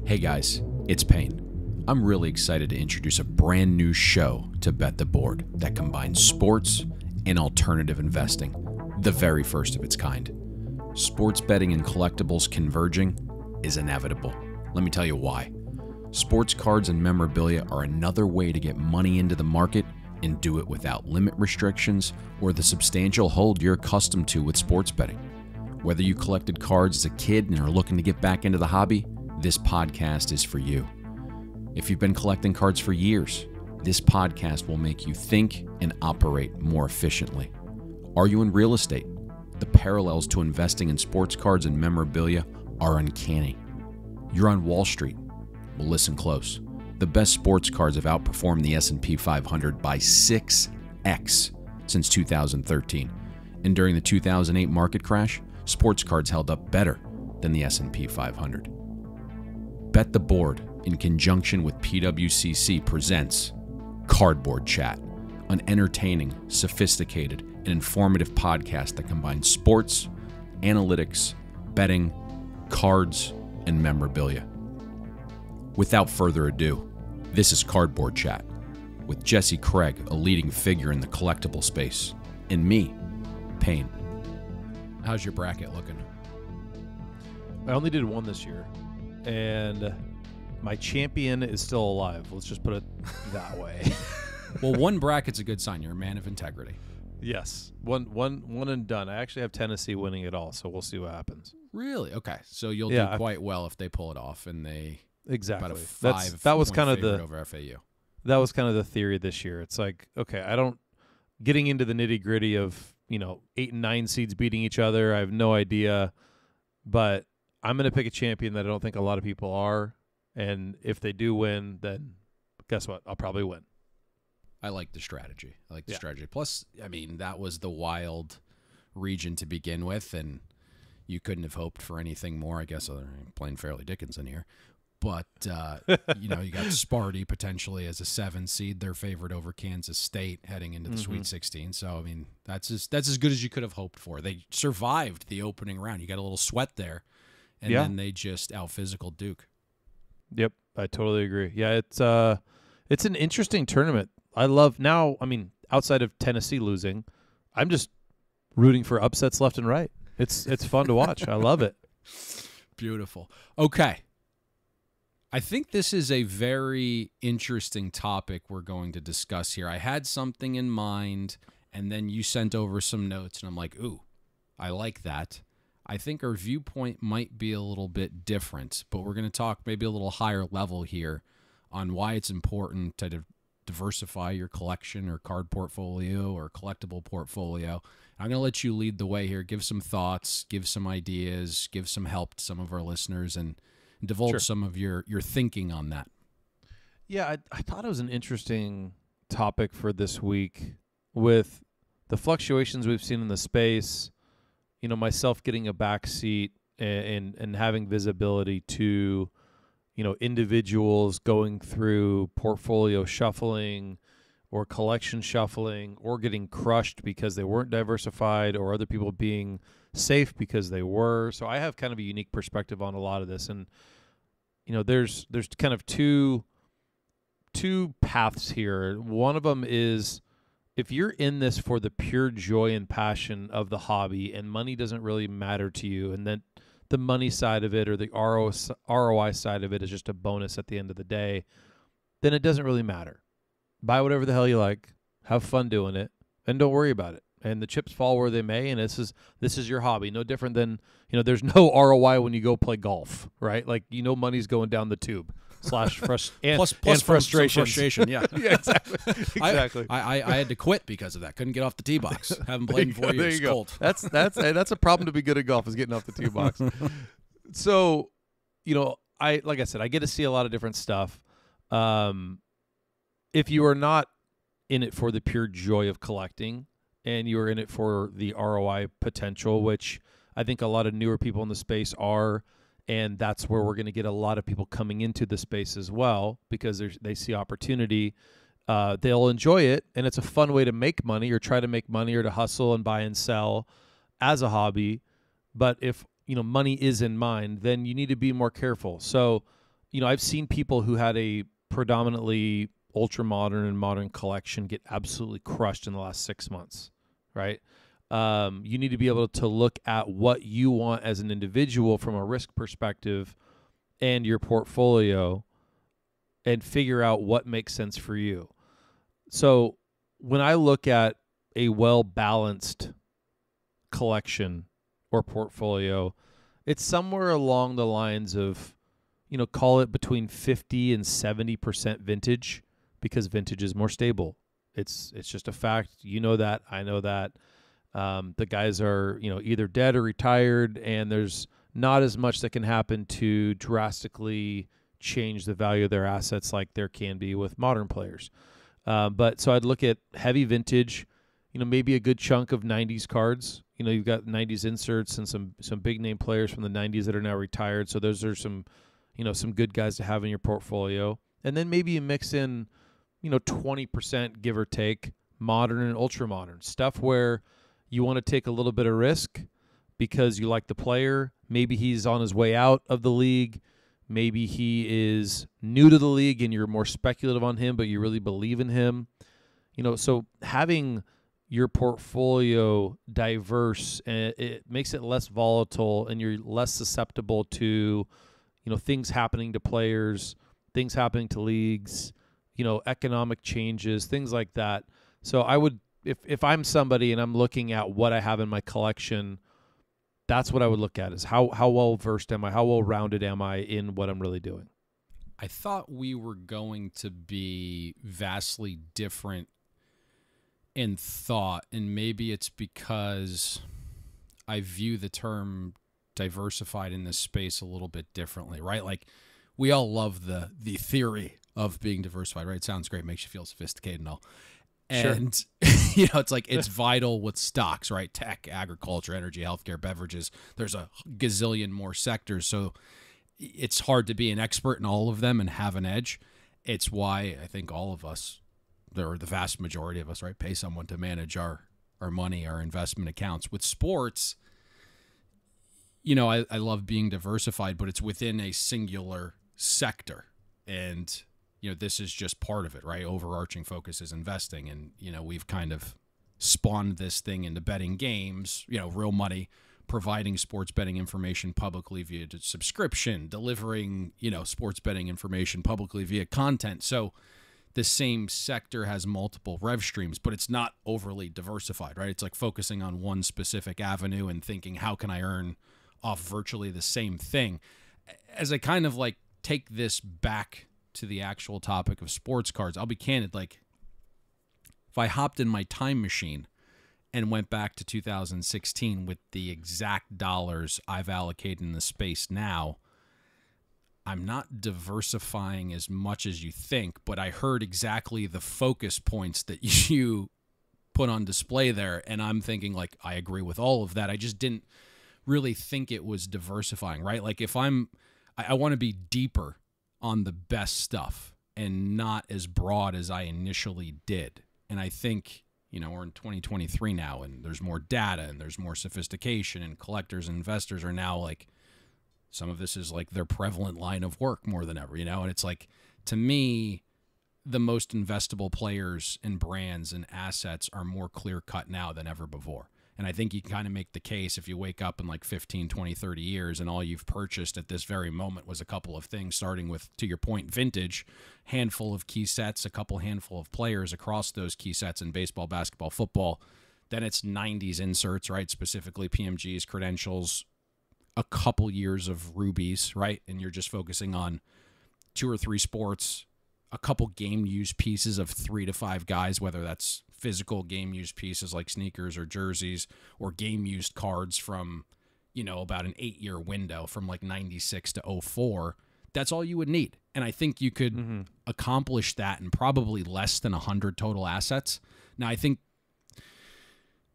Hey guys, it's Payne. I'm really excited to introduce a brand new show to Bet the Board that combines sports and alternative investing, the very first of its kind. Sports betting and collectibles converging is inevitable. Let me tell you why. Sports cards and memorabilia are another way to get money into the market and do it without limit restrictions or the substantial hold you're accustomed to with sports betting. Whether you collected cards as a kid and are looking to get back into the hobby, this podcast is for you. If you've been collecting cards for years, this podcast will make you think and operate more efficiently. Are you in real estate? The parallels to investing in sports cards and memorabilia are uncanny. You're on Wall Street? Well, listen close. The best sports cards have outperformed the S&P 500 by 6x since 2013. And during the 2008 market crash, sports cards held up better than the S&P 500. Bet the Board, in conjunction with PWCC, presents CardBoard Chat, an entertaining, sophisticated, and informative podcast that combines sports, analytics, betting, cards, and memorabilia. Without further ado, this is CardBoard Chat with Jesse Craig, a leading figure in the collectible space, and me, Payne. How's your bracket looking? I only did one this year, and my champion is still alive. Let's just put it that way. Well, one bracket's a good sign. You're a man of integrity. Yes, one and done. I actually have Tennessee winning it all, so we'll see what happens. Really? Okay, so you'll do quite well if they pull it off, and they exactly. About a that was kind of the over FAU. That was kind of the theory this year. It's like, okay, getting into the nitty gritty of 8 and 9 seeds beating each other. I have no idea, but I'm going to pick a champion that I don't think a lot of people are, and if they do win, then guess what? I'll probably win. I like the strategy. Strategy. Plus, I mean, that was the wild region to begin with, and you couldn't have hoped for anything more, I guess, other than playing Fairleigh Dickinson here. But, you got Sparty potentially as a 7 seed. They're favored over Kansas State heading into the Sweet 16. So, I mean, that's as good as you could have hoped for. They survived the opening round. You got a little sweat there, and then they just out-physical Duke. Yep, I totally agree. Yeah, it's an interesting tournament. I love now, I mean, outside of Tennessee losing, I'm just rooting for upsets left and right. It's fun to watch. I love it. Beautiful. Okay. I think this is a very interesting topic we're going to discuss here. I had something in mind, and then you sent over some notes, and I'm like, ooh, I like that. I think our viewpoint might be a little bit different, but we're going to talk maybe a little higher level here on why it's important to diversify your collection or card portfolio or collectible portfolio. I'm going to let you lead the way here. Give some thoughts, give some ideas, give some help to some of our listeners, and divulge some of your thinking on that. Yeah, I thought it was an interesting topic for this week with the fluctuations we've seen in the space, myself getting a back seat and having visibility to, individuals going through portfolio shuffling or collection shuffling or getting crushed because they weren't diversified or other people being safe because they were. So I have kind of a unique perspective on a lot of this. And, there's kind of two paths here. One of them is if you're in this for the pure joy and passion of the hobby and money doesn't really matter to you, and then the money side of it or the ROI side of it is just a bonus at the end of the day, then it doesn't really matter. Buy whatever the hell you like, have fun doing it, and don't worry about it. And the chips fall where they may, and this is your hobby. No different than, there's no ROI when you go play golf, right? Like, money's going down the tube / plus frustration. Yeah. Yeah, exactly. I had to quit because of that. Couldn't get off the tee box. Haven't played in 4 years. There you go. Cold. That's a problem to be good at golf, is getting off the tee box. So, like I said, I get to see a lot of different stuff. If you are not in it for the pure joy of collecting, and you're in it for the ROI potential, which I think a lot of newer people in the space are, and that's where we're going to get a lot of people coming into the space as well because they see opportunity. They'll enjoy it, and it's a fun way to make money or try to make money or to hustle and buy and sell as a hobby. But if money is in mind, then you need to be more careful. So I've seen people who had a predominantly ultra modern and modern collection get absolutely crushed in the last 6 months, right? You need to be able to look at what you want as an individual from a risk perspective and your portfolio and figure out what makes sense for you. So when I look at a well-balanced collection or portfolio, it's somewhere along the lines of, call it between 50 and 70% vintage, because vintage is more stable. It's just a fact. You know that. I know that. The guys are, either dead or retired, and there's not as much that can happen to drastically change the value of their assets like there can be with modern players. But so I'd look at heavy vintage, maybe a good chunk of 90s cards. You've got 90s inserts and some big name players from the 90s that are now retired. So those are some good guys to have in your portfolio. And then maybe you mix in, 20%, give or take, modern and ultra modern stuff where you want to take a little bit of risk because you like the player. Maybe he's on his way out of the league. Maybe he is new to the league and you're more speculative on him, but you really believe in him. So having your portfolio diverse, it makes it less volatile and you're less susceptible to, things happening to players, things happening to leagues, economic changes, things like that. So I would, if I'm somebody and I'm looking at what I have in my collection, that's what I would look at, is how well versed am I? How well rounded am I in what I'm really doing? I thought we were going to be vastly different in thought, and maybe it's because I view the term diversified in this space a little bit differently, right? Like, we all love the theory of being diversified, right? It sounds great, makes you feel sophisticated and all. And, sure. It's like, it's vital with stocks, right? Tech, agriculture, energy, healthcare, beverages. There's a gazillion more sectors. So it's hard to be an expert in all of them and have an edge. It's why I think all of us, or the vast majority of us, right, pay someone to manage our money, our investment accounts. With sports, I love being diversified, but it's within a singular sector. And this is just part of it, right? Overarching focus is investing. And, we've kind of spawned this thing into betting games, real money, providing sports betting information publicly via subscription, delivering, sports betting information publicly via content. So the same sector has multiple rev streams, but it's not overly diversified, right? It's like focusing on one specific avenue and thinking, how can I earn off virtually the same thing? As I kind of like take this back to the actual topic of sports cards, I'll be candid. Like, if I hopped in my time machine and went back to 2016 with the exact dollars I've allocated in the space now, I'm not diversifying as much as you think, but I heard exactly the focus points that you put on display there, and I'm thinking, like, I agree with all of that. I just didn't really think it was diversifying, right? Like, if I want to be deeper on the best stuff and not as broad as I initially did. And I think, we're in 2023 now, and there's more data and there's more sophistication, and collectors and investors are now like, some of this is like their prevalent line of work more than ever, and it's like, to me, the most investable players and brands and assets are more clear cut now than ever before. And I think you can kind of make the case, if you wake up in like 15, 20, 30 years and all you've purchased at this very moment was a couple of things, starting with, to your point, vintage, handful of key sets, a couple handful of players across those key sets in baseball, basketball, football. Then it's 90s inserts, right? Specifically PMGs, credentials, a couple years of rubies, right? And you're just focusing on 2 or 3 sports, a couple game use pieces of 3 to 5 guys, whether that's physical game used pieces like sneakers or jerseys, or game used cards from, about an 8-year window from like 96 to 04. That's all you would need. And I think you could accomplish that in probably less than 100 total assets. Now, I think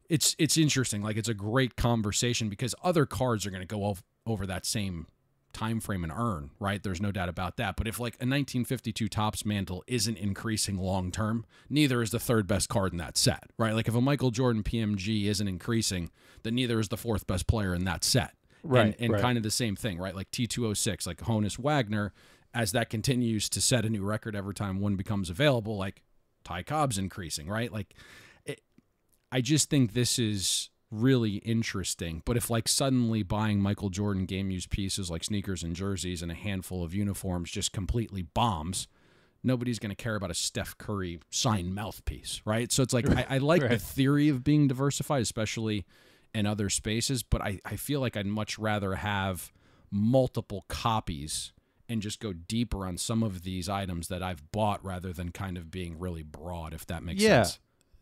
it's interesting. Like, it's a great conversation because other cards are going to go over that same time frame and earn, right? There's no doubt about that. But if like a 1952 Topps mantle isn't increasing long term, neither is the 3rd best card in that set, right? Like, if a Michael Jordan PMG isn't increasing, then neither is the 4th best player in that set. Right. And right. Kind of the same thing, right? Like T206, like Honus Wagner, as that continues to set a new record every time one becomes available, like Ty Cobb's increasing, right? Like, I just think this is really interesting. But if like suddenly buying Michael Jordan game used pieces like sneakers and jerseys and a handful of uniforms just completely bombs, nobody's going to care about a Steph Curry signed mouthpiece, right? So it's like, I like the theory of being diversified, especially in other spaces, but I feel like I'd much rather have multiple copies and just go deeper on some of these items that I've bought rather than kind of being really broad, if that makes sense.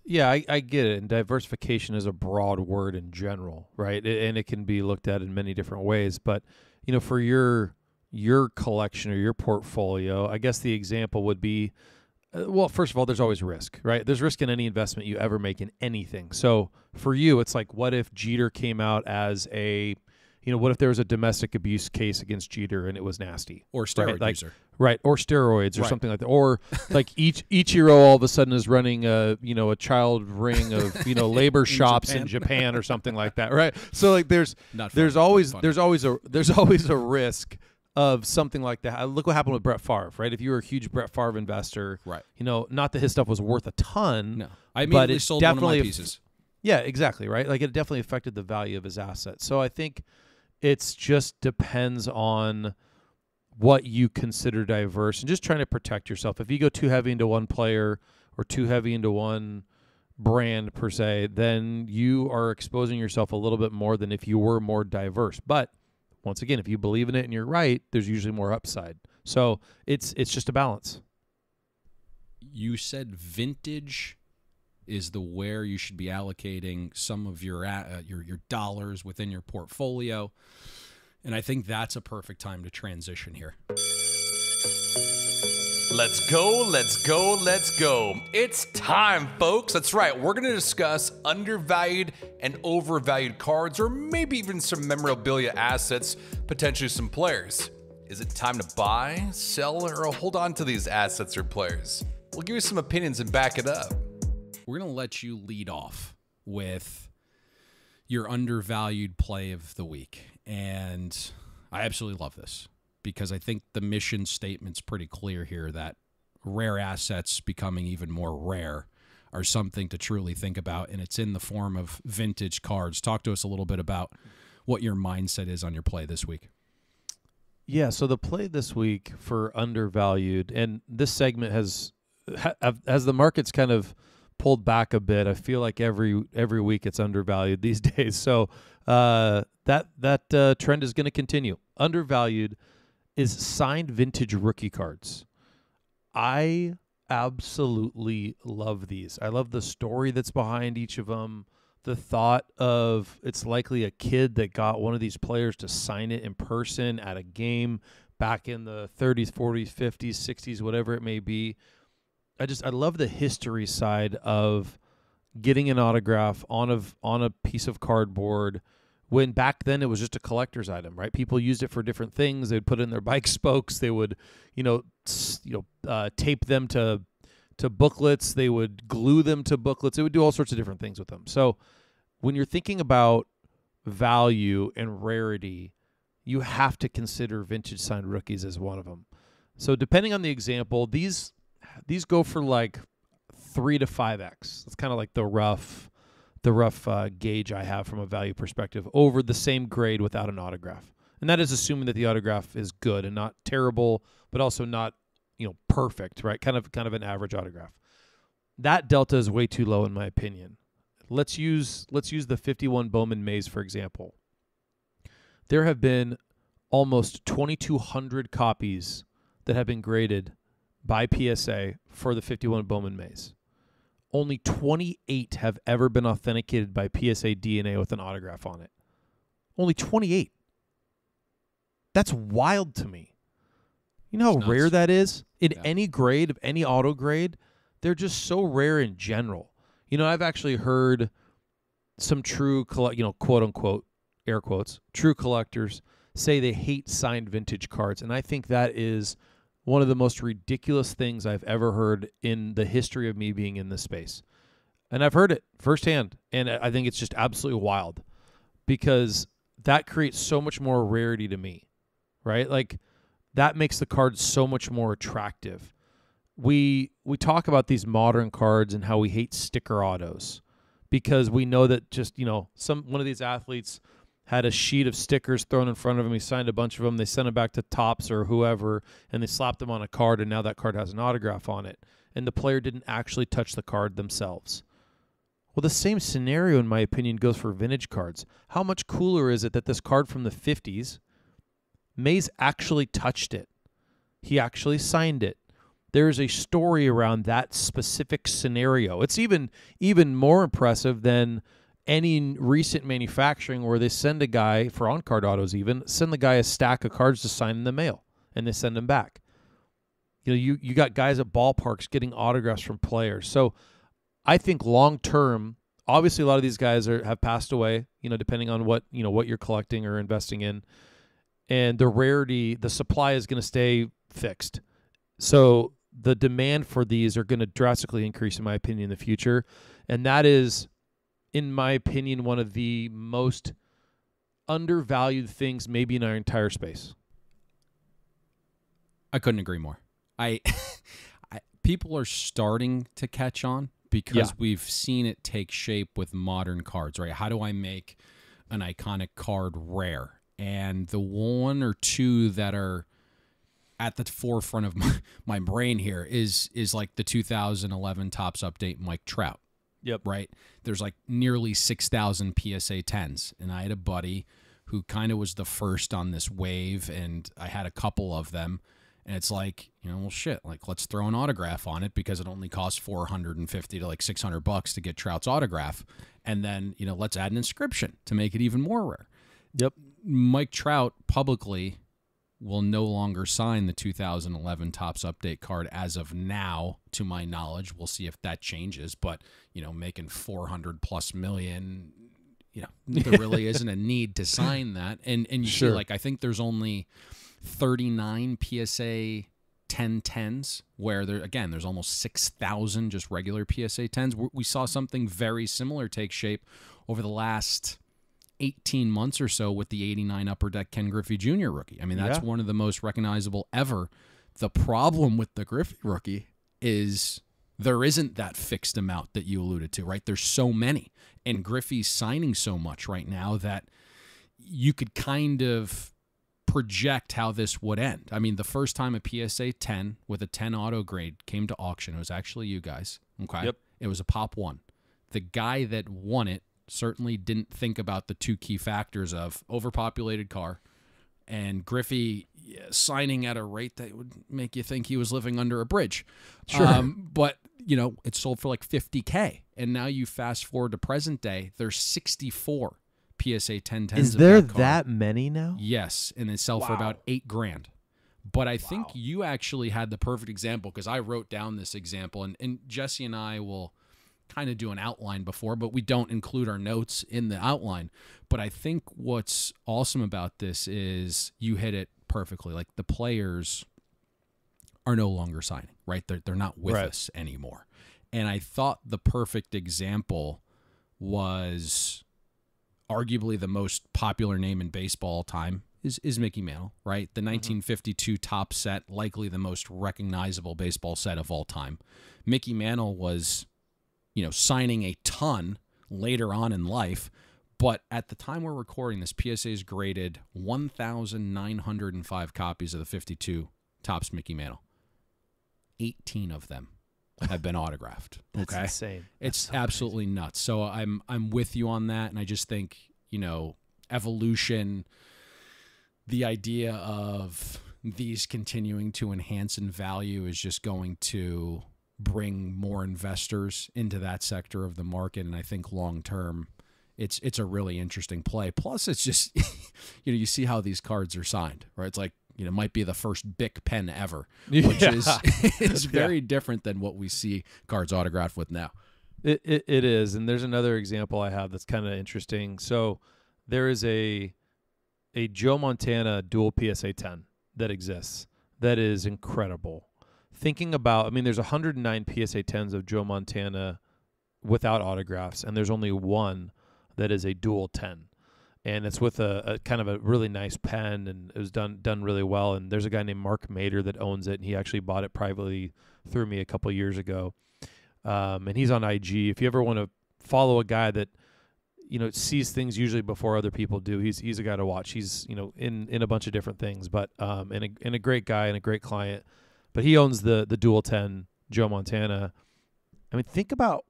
Yeah, I get it. And diversification is a broad word in general, right? And it can be looked at in many different ways. But, you know, for your collection or your portfolio, I guess the example would be, well, first of all, there's always risk, right? There's risk in any investment you ever make in anything. So for you, it's like, what if Jeter came out as a, you know, what if there was a domestic abuse case against Jeter and it was nasty? Or steroid user. Right, or steroids or something like that. Or like Ichiro all of a sudden is running a child ring of, labor shops in Japan or something like that, right? So like there's always a risk of something like that. Look what happened with Brett Favre, right? If you were a huge Brett Favre investor, right? Not that his stuff was worth a ton. No, I immediately sold one of my pieces. Yeah, exactly, right? Like it definitely affected the value of his assets. So I think it's just depends on what you consider diverse and just trying to protect yourself. If you go too heavy into one player or too heavy into one brand per se, then you are exposing yourself a little bit more than if you were more diverse. But once again, if you believe in it and you're right, there's usually more upside. So it's just a balance. You said vintage is where you should be allocating some of your dollars within your portfolio. And I think that's a perfect time to transition here. Let's go, let's go, let's go. It's time, folks. That's right. We're going to discuss undervalued and overvalued cards, or maybe even some memorabilia assets, potentially some players. Is it time to buy, sell, or hold on to these assets or players? We'll give you some opinions and back it up. We're going to let you lead off with your undervalued play of the week. And I absolutely love this because I think the mission statement's pretty clear here that rare assets becoming even more rare are something to truly think about, and it's in the form of vintage cards. Talk to us a little bit about what your mindset is on your play this week. Yeah, so the play this week for undervalued, and this segment has the market's kind of pulled back a bit. I feel like every week it's undervalued these days. So that trend is going to continue. Undervalued is signed vintage rookie cards. I absolutely love these. I love the story that's behind each of them. The thought of it's likely a kid that got one of these players to sign it in person at a game back in the 30s, 40s, 50s, 60s, whatever it may be. I love the history side of getting an autograph on a piece of cardboard when back then it was just a collector's item, right? People used it for different things. They'd put it in their bike spokes. They would, tape them to booklets. They would glue them to booklets. They would do all sorts of different things with them. So when you're thinking about value and rarity, you have to consider vintage signed rookies as one of them. So depending on the example, these go for like 3 to 5x. That's kind of like the rough gauge I have from a value perspective over the same grade without an autograph. And that is assuming that the autograph is good and not terrible, but also not, perfect, right? Kind of an average autograph. That delta is way too low in my opinion. Let's use the 51 Bowman Mays, for example. There have been almost 2,200 copies that have been graded by PSA for the 51 Bowman Mays. Only 28 have ever been authenticated by PSA DNA with an autograph on it. Only 28. That's wild to me. You know how rare that is? In any grade, of any auto grade, they're just so rare in general. I've actually heard some true, quote unquote, air quotes, true collectors say they hate signed vintage cards. And I think that is one of the most ridiculous things I've ever heard in the history of me being in this space. And I've heard it firsthand, and I think it's just absolutely wild because that creates so much more rarity to me, right? Like that makes the card so much more attractive. We talk about these modern cards and how we hate sticker autos because we know that just, one of these athletes had a sheet of stickers thrown in front of him. He signed a bunch of them. They sent them back to Topps or whoever, and they slapped them on a card, and now that card has an autograph on it. And the player didn't actually touch the card themselves. Well, the same scenario, in my opinion, goes for vintage cards. How much cooler is it that this card from the 50s, Mays actually touched it? He actually signed it. There's a story around that specific scenario. It's even more impressive than any recent manufacturing where they send a guy, for on-card autos even, send the guy a stack of cards to sign in the mail, and they send them back. You got guys at ballparks getting autographs from players. So I think long-term, obviously a lot of these guys have passed away, depending on what you're collecting or investing in. And the rarity, the supply is going to stay fixed. So the demand for these are going to drastically increase, in my opinion, in the future. And that is, in my opinion, one of the most undervalued things maybe in our entire space. I couldn't agree more. People are starting to catch on because we've seen it take shape with modern cards, right? How do I make an iconic card rare? And the one or two that are at the forefront of my brain here is like the 2011 Topps update Mike Trout. Yep. Right? There's like nearly 6,000 PSA 10s. And I had a buddy who kind of was the first on this wave, and I had a couple of them. And it's like, well, shit, like let's throw an autograph on it because it only costs $450 to like $600 to get Trout's autograph. And then, let's add an inscription to make it even more rare. Yep. Mike Trout publicly will no longer sign the 2011 Topps update card as of now, to my knowledge. We'll see if that changes, but making $400+ million, there really isn't a need to sign that. And you Sure. see, like, I think there's only 39 PSA 1010s where there's almost 6,000 just regular PSA 10s. We saw something very similar take shape over the last 18 months or so with the 89 Upper Deck Ken Griffey Jr. rookie. I mean, that's one of the most recognizable ever. The problem with the Griffey rookie is there isn't that fixed amount that you alluded to, right? There's so many. And Griffey's signing so much right now that you could kind of project how this would end. I mean, the first time a PSA 10 with a 10 auto grade came to auction, it was actually you guys. Okay. Yep. It was a Pop 1. The guy that won it certainly didn't think about the two key factors of overpopulated car and Griffey signing at a rate that would make you think he was living under a bridge. Sure. But, it sold for like $50K. And now you fast forward to present day, there's 64 PSA 1010s. Is there that many now? Yes. And they sell for about $8,000. But I think you actually had the perfect example because I wrote down this example, and Jesse and I will kind of do an outline before, but we don't include our notes in the outline. But I think what's awesome about this is you hit it perfectly. Like, the players are no longer signing, right? They're not with us anymore. And I thought the perfect example was arguably the most popular name in baseball all time is Mickey Mantle, right? The 1952 top set, likely the most recognizable baseball set of all time. Mickey Mantle was signing a ton later on in life, but at the time we're recording this, PSA is graded 1,905 copies of the 52 Topps Mickey Mantle. 18 of them have been autographed. That's insane. It's so absolutely crazy. Nuts. So I'm with you on that, and I just think, evolution, the idea of these continuing to enhance in value is just going to bring more investors into that sector of the market. And I think long term, it's a really interesting play. Plus, it's just, you see how these cards are signed, right? It's like, might be the first Bic pen ever, which is very different than what we see cards autographed with now. It is. And there's another example I have that's kind of interesting. So there is a Joe Montana dual PSA 10 that exists that is incredible. Thinking about, there's 109 PSA 10s of Joe Montana without autographs, and there's only one that is a dual 10. and it's with a kind of a really nice pen, and it was done really well. And there's a guy named Mark Mader that owns it, and he actually bought it privately through me a couple years ago. And he's on IG. If you ever want to follow a guy that, you know, sees things usually before other people do, he's a guy to watch. He's, you know, in a bunch of different things, but and a great guy and a great client. But he owns the Dual 10 Joe Montana. I mean, think about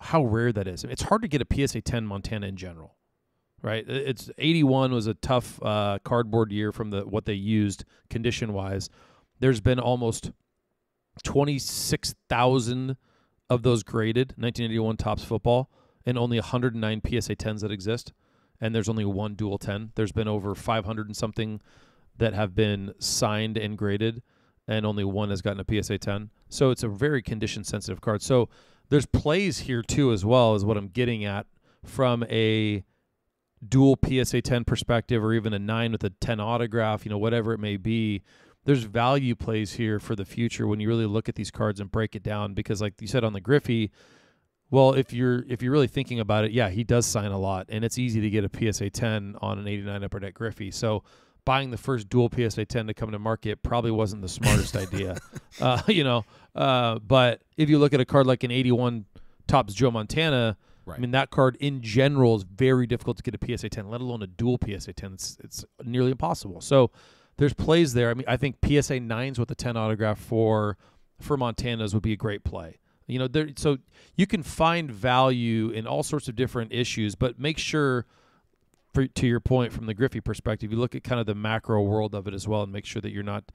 how rare that is. I mean, it's hard to get a PSA 10 Montana in general, right? It's 81 was a tough cardboard year from what they used condition wise. There's been almost 26,000 of those graded 1981 Topps football, and only 109 PSA 10s that exist. And there's only one Dual 10. There's been over 500 and something that have been signed and graded, and only one has gotten a PSA 10. So it's a very condition-sensitive card. So there's plays here, too, as well, is what I'm getting at from a dual PSA 10 perspective, or even a 9 with a 10 autograph, you know, whatever it may be. There's value plays here for the future when you really look at these cards and break it down. Because like you said on the Griffey, well, if you're really thinking about it, yeah, he does sign a lot, and it's easy to get a PSA 10 on an 89 Upper Deck Griffey. So buying the first dual PSA 10 to come to market probably wasn't the smartest idea, you know. But if you look at a card like an 81 Topps Joe Montana, right. I mean, that card in general is very difficult to get a PSA 10, let alone a dual PSA 10. It's nearly impossible. So there's plays there. I mean, I think PSA 9s with a 10 autograph for Montanas would be a great play. You know, so you can find value in all sorts of different issues, but make sure, to your point from the Griffey perspective, you look at kind of the macro world of it as well, and make sure that you're not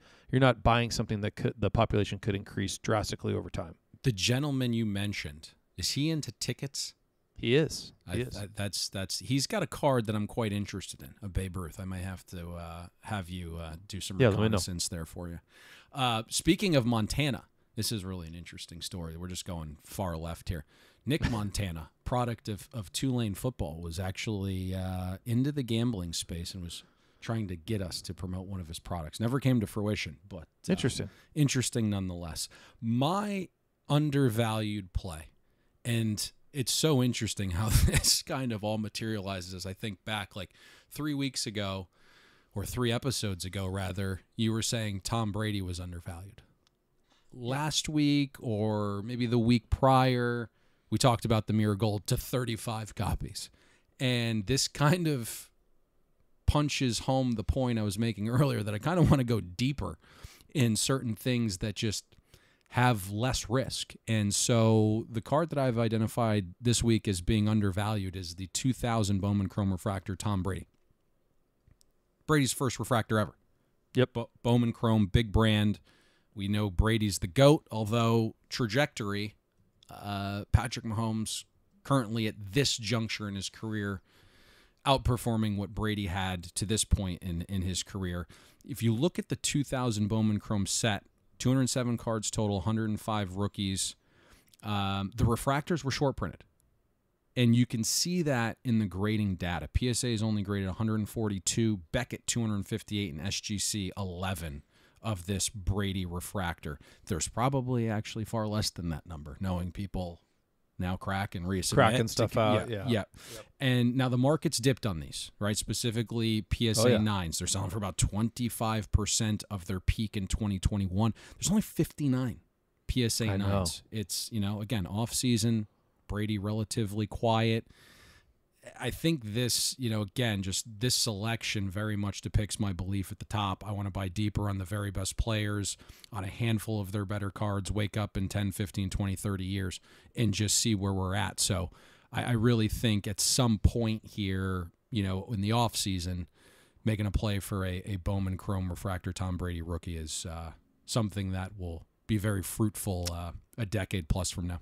buying something that the population could increase drastically over time. The gentleman you mentioned, is he into tickets? He is. He's got a card that I'm quite interested in, a Babe Ruth. I might have to have you do some reconnaissance there for you. Speaking of Montana, this is really an interesting story. We're just going far left here. Nick Montana, product of Tulane football, was actually into the gambling space and was trying to get us to promote one of his products. Never came to fruition, but interesting nonetheless. My undervalued play, and it's so interesting how this kind of all materializes as I think back, like 3 weeks ago, or 3 episodes ago, rather, you were saying Tom Brady was undervalued. Last week, or maybe the week prior, we talked about the Mirror Gold to 35 copies. And this kind of punches home the point I was making earlier, that I kind of want to go deeper in certain things that just have less risk. And so the card that I've identified this week as being undervalued is the 2000 Bowman Chrome Refractor Tom Brady. Brady's first refractor ever. Yep. Bowman Chrome, big brand. We know Brady's the GOAT, although trajectory, Patrick Mahomes currently at this juncture in his career outperforming what Brady had to this point in his career. If you look at the 2000 Bowman Chrome set, 207 cards total, 105 rookies, the refractors were short printed. And you can see that in the grading data. PSA is only graded 142, Beckett 258, and SGC 11 of this Brady refractor. There's probably actually far less than that number, knowing people now crack and resubmit. Cracking stuff out, yeah. Yep. And now the market's dipped on these, right? Specifically PSA 9s. They're selling for about 25% of their peak in 2021. There's only 59 PSA 9s. It's, you know, again, off-season, Brady relatively quiet. I think this, you know, again, just this selection very much depicts my belief at the top. I want to buy deeper on the very best players, on a handful of their better cards, wake up in 10, 15, 20, 30 years, and just see where we're at. So I really think at some point here, you know, in the offseason, making a play for a Bowman Chrome Refractor Tom Brady rookie is something that will be very fruitful a decade plus from now.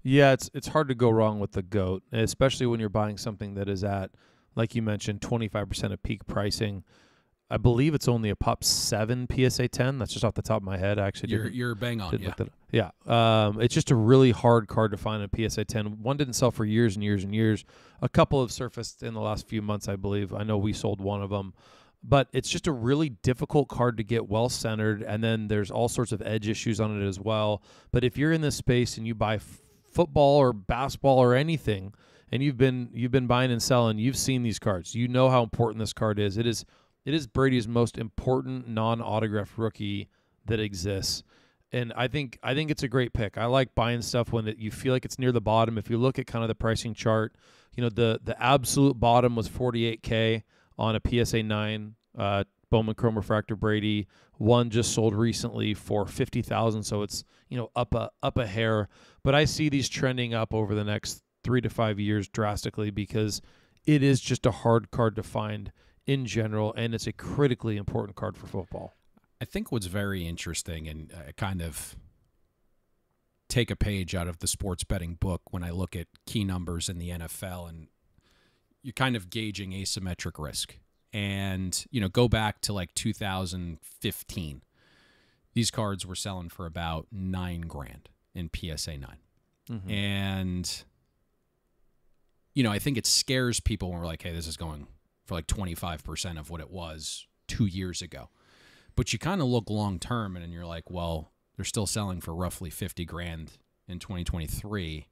Yeah, it's hard to go wrong with the GOAT, especially when you're buying something that is at, like you mentioned, 25% of peak pricing. I believe it's only a Pop 7 PSA 10. That's just off the top of my head. Actually, you're bang on. Yeah. It's just a really hard card to find a PSA 10. One didn't sell for years and years and years. A couple have surfaced in the last few months, I believe. I know we sold one of them. But it's just a really difficult card to get well-centered, and then there's all sorts of edge issues on it as well. But if you're in this space and you buy football or basketball or anything, and you've been buying and selling. You've seen these cards. You know how important this card is. It is Brady's most important non-autographed rookie that exists. And I think it's a great pick. I like buying stuff when you feel like it's near the bottom. If you look at kind of the pricing chart, the absolute bottom was $48K on a PSA 9 Bowman Chrome Refractor Brady. One just sold recently for $50,000, so it's up a hair. But I see these trending up over the next 3 to 5 years drastically because it is just a hard card to find in general, and it's a critically important card for football. I think what's very interesting, and kind of take a page out of the sports betting book when I look at key numbers in the NFL, and you're kind of gauging asymmetric risk. And, go back to like 2015. These cards were selling for about $9,000 in PSA 9. Mm-hmm. And, I think it scares people when we're like, hey, this is going for like 25% of what it was 2 years ago. But you kind of look long term and you're like, well, they're still selling for roughly $50,000 in 2023.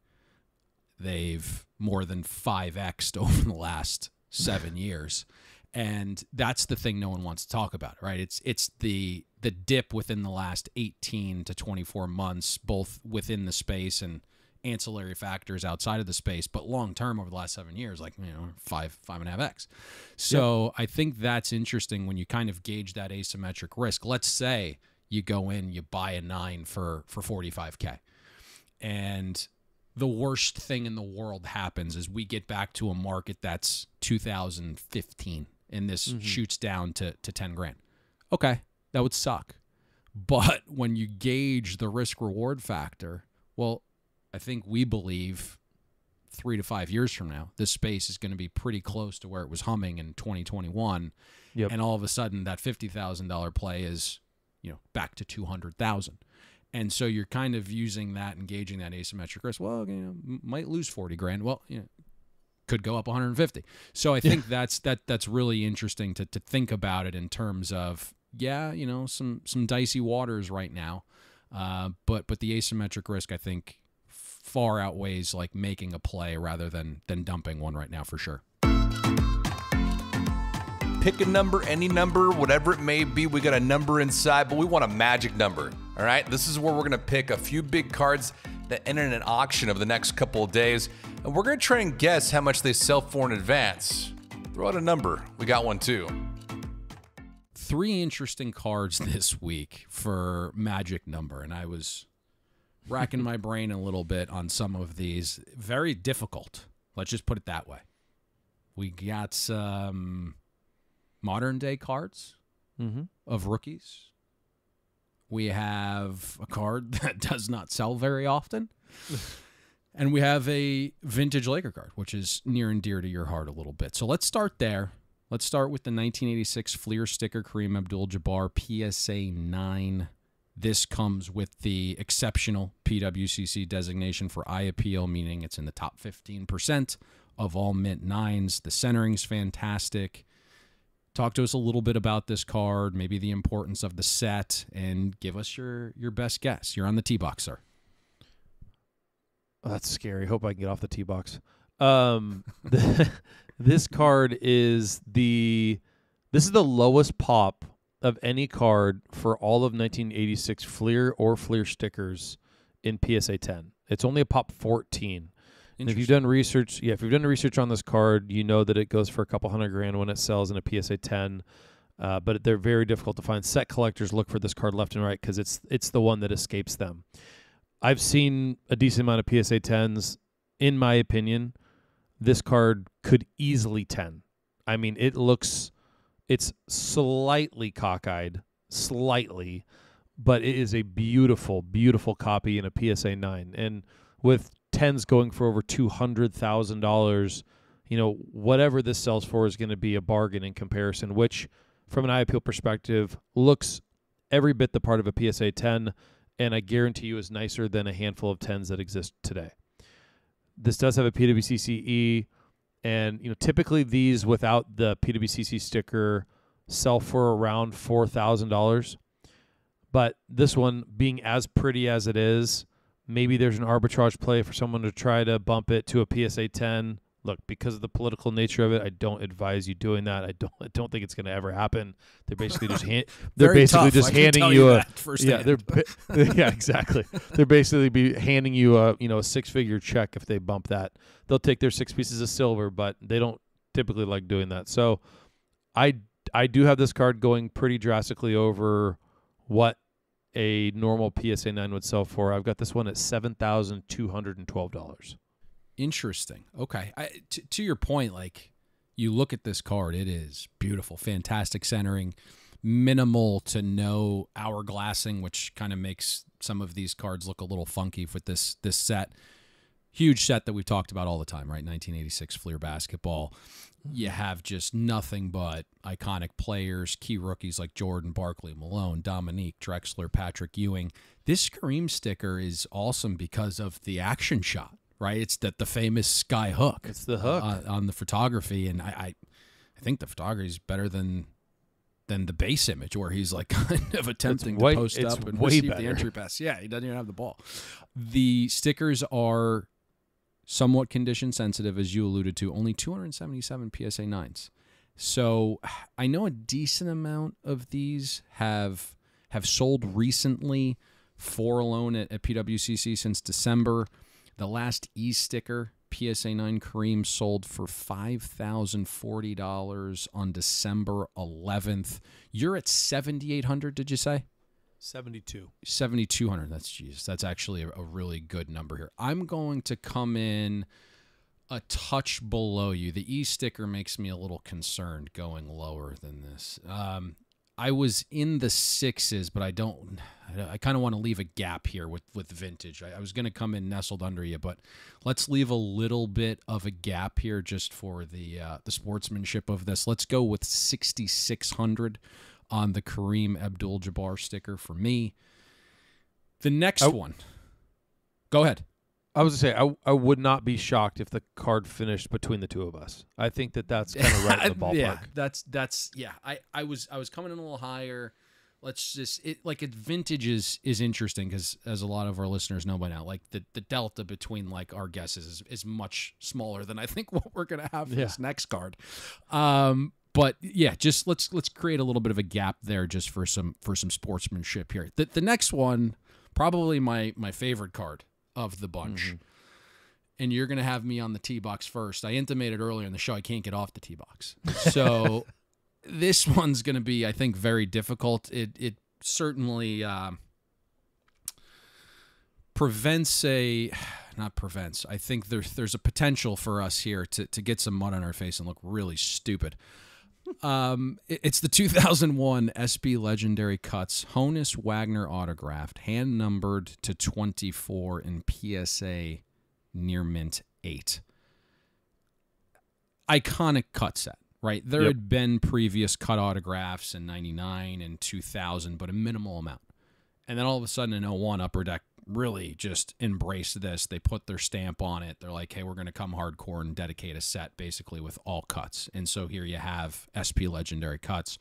They've more than 5x'd over the last 7 years. And that's the thing no one wants to talk about, right? It's the dip within the last 18 to 24 months, both within the space and ancillary factors outside of the space, but long term over the last 7 years, like 5.5x. So yep. I think that's interesting when you kind of gauge that asymmetric risk. Let's say you go in, you buy a 9 for $45K, and the worst thing in the world happens is we get back to a market that's 2015, and this shoots down to $10,000. Okay, that would suck. But when you gauge the risk-reward factor, well, I think we believe 3 to 5 years from now, this space is going to be pretty close to where it was humming in 2021. Yep. And all of a sudden, that $50,000 play is, back to $200,000. And so you're kind of using that and gauging that asymmetric risk. Well, might lose $40,000. Well, could go up 150. So I think that's really interesting to think about it in terms of, some dicey waters right now. But the asymmetric risk, I think, far outweighs like making a play rather than dumping one right now for sure. Pick a number, any number, whatever it may be. We got a number inside, but we want a magic number. All right, this is where we're gonna pick a few big cards that enter in an auction over the next couple of days, and we're gonna try and guess how much they sell for in advance. Throw out a number. We got one too. 3 interesting cards this week for magic number, and I was racking my brain a little bit on some of these. Very difficult. Let's just put it that way. We got some modern day cards of rookies. We have a card that does not sell very often. And we have a vintage Laker card, which is near and dear to your heart a little bit. So let's start there. Let's start with the 1986 Fleer sticker Kareem Abdul-Jabbar PSA 9. This comes with the exceptional PWCC designation for eye appeal, meaning it's in the top 15% of all mint 9s. The centering's fantastic. Talk to us a little bit about this card, maybe the importance of the set, and give us your best guess. You're on the tee box, sir. Oh, that's scary. Hope I can get off the tee box. This card is the lowest pop of any card for all of 1986 Fleer or Fleer stickers in PSA 10. It's only a pop 14. And if you've done research, if you've done research on this card, you know that it goes for a couple $100,000 when it sells in a PSA 10. But they're very difficult to find. Set collectors look for this card left and right because it's the one that escapes them. I've seen a decent amount of PSA 10s. In my opinion, this card could easily 10. I mean, it's slightly cockeyed, slightly, but it is a beautiful, beautiful copy in a PSA 9. And with 10s going for over $200,000, whatever this sells for is going to be a bargain in comparison, which from an eye appeal perspective looks every bit the part of a PSA 10, and I guarantee you is nicer than a handful of 10s that exist today. This does have a PWCCE, and typically these without the PWCC sticker sell for around $4,000. But this one, being as pretty as it is, maybe there's an arbitrage play for someone to try to bump it to a PSA 10 look, because of the political nature of it, I don't advise you doing that. I don't think it's going to ever happen. They're basically just handing you a yeah, exactly. They're basically be handing you a 6-figure check if they bump that. They'll take their 6 pieces of silver, but they don't typically like doing that. So I do have this card going pretty drastically over what a normal PSA 9 would sell for. I've got this one at $7,212. Interesting. Okay. To your point, like, you look at this card, it is beautiful, fantastic centering, minimal to no hourglassing, which kind of makes some of these cards look a little funky with this set. Huge set that we've talked about all the time, right? 1986 Fleer basketball. You have just nothing but iconic players, key rookies like Jordan, Barkley, Malone, Dominique, Drexler, Patrick Ewing. This Kareem sticker is awesome because of the action shot, right? It's the famous sky hook. It's the hook on the photography, and I think the photography is better than the base image where he's like kind of attempting to post up and receive the entry pass. Yeah, he doesn't even have the ball. The stickers are somewhat condition sensitive, as you alluded to, only 277 PSA 9s. So I know a decent amount of these have sold recently, 4 alone at PWCC since December. The last E-sticker, PSA 9 Kareem, sold for $5,040 on December 11th. You're at 7,800, did you say? 7,200. That's actually a really good number here. I'm going to come in a touch below you. The E-sticker makes me a little concerned going lower than this. I was in the 6s, but I kind of want to leave a gap here with vintage. I was going to come in nestled under you, but let's leave a little bit of a gap here just for the sportsmanship of this. Let's go with 6,600 on the Kareem Abdul-Jabbar sticker for me. The next one. Go ahead. I was going to say, I would not be shocked if the card finished between the two of us. I think that's kind of right in the ballpark. Yeah, I was coming in a little higher. Let's just vintage is interesting because, as a lot of our listeners know by now, like the delta between like our guesses is much smaller than I think what we're gonna have for this next card. But yeah, just let's create a little bit of a gap there just for some sportsmanship here. The next one, probably my favorite card of the bunch. Mm-hmm. And you're going to have me on the tee box first. I intimated earlier in the show I can't get off the tee box. So this one's going to be, I think, very difficult. It certainly not prevents. I think there's a potential for us here to get some mud on our face and look really stupid. It's the 2001 SB Legendary Cuts Honus Wagner autographed, hand numbered to 24 in PSA near mint 8. Iconic cut set, right? There had been previous cut autographs in 99 and 2000, but a minimal amount. And then all of a sudden in 01, Upper Deck really just embraced this. They put their stamp on it. They're like, hey, we're going to come hardcore and dedicate a set basically with all cuts. And so here you have SP Legendary Cuts.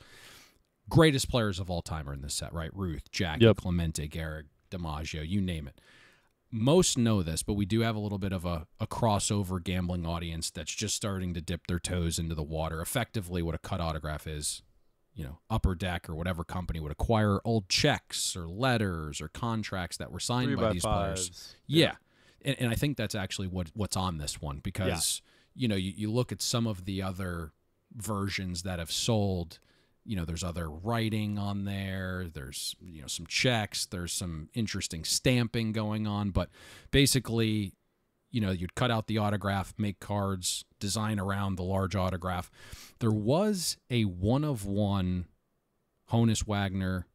Greatest players of all time are in this set, right? Ruth, Jackie, Clemente, Garrick, DiMaggio, you name it. Most know this, but we do have a little bit of a crossover gambling audience that's just starting to dip their toes into the water. Effectively what a cut autograph is, Upper Deck or whatever company would acquire old checks or letters or contracts that were signed by these players. Yeah. And I think that's actually what's on this one because, you look at some of the other versions that have sold, there's other writing on there. There's, some checks. There's some interesting stamping going on. But basically, you'd cut out the autograph, make cards, design around the large autograph. There was a 1-of-1 Honus Wagner